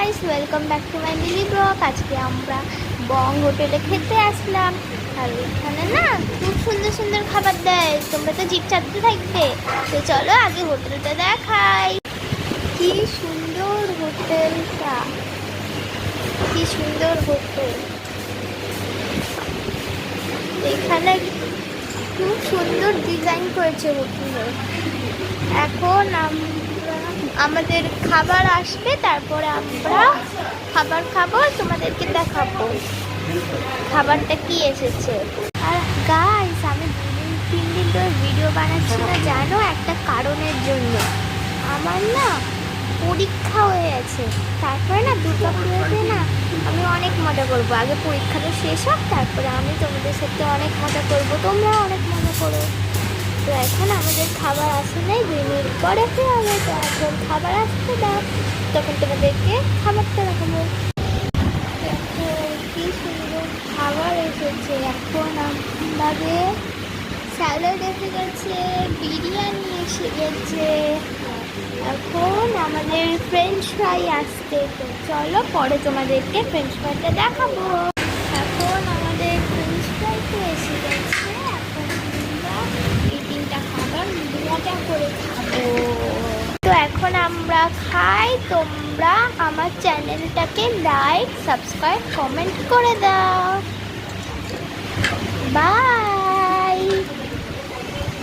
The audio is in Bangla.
Guys, welcome back to my mini blog. আজকে আমরা বং হোটেলে খেতে আসলাম। আর এখানে না খুব সুন্দর সুন্দর খাবার দেয়, তোমরা তো জিভ চাটতে থাকবে। তো চলো আগে হোটেলটা দেখাই। কি সুন্দর হোটেলটা, কি সুন্দর হোটেল। এখানে খুব সুন্দর ডিজাইন করেছে হোটেলে। এখন আমাদের খাবার আসবে, তারপরে আমরা খাবার খাবো, তোমাদেরকে দেখাবো খাবারটা কি এসেছে। আর গাইস, আমি 2-3 দিন ধরে ভিডিও বানাচ্ছি না জানো, একটা কারণের জন্য। আমার না পরীক্ষা হয়ে আছে, তারপরে না দুর্গাপুজোতে না আমি অনেক মজা করবো। আগে পরীক্ষাটা শেষ হোক, তারপরে আমি তোমাদের সাথে অনেক মজা করবো, তোমরা অনেক মজা করো। তো এখন আমাদের খাবার আসে নাই, 2 মিনিট পরে হবে। তো এখন খাবার আসতে দাও, তখন তোমাদেরকে খাবারটা দেখাবো। দেখো কি সুন্দর খাবার এসেছে। এখন আমাদের স্যালাড এসে গেছে, বিরিয়ানি এসে গেছে, এখন আমাদের ফ্রেঞ্চ ফ্রাই আসছে। তো চলো পরে তোমাদেরকে ফ্রেঞ্চ ফ্রাইটা দেখাবো। এখন আমাদের ফ্রেঞ্চ ফ্রাই তো এসে গেছে, এখন আমরা এই 3টা খাবার মজা করে খাবো। তো এখন আমরা খাই, তোমরা আমার চ্যানেলটাকে লাইক, সাবস্ক্রাইব, কমেন্ট করে দাও। বাই।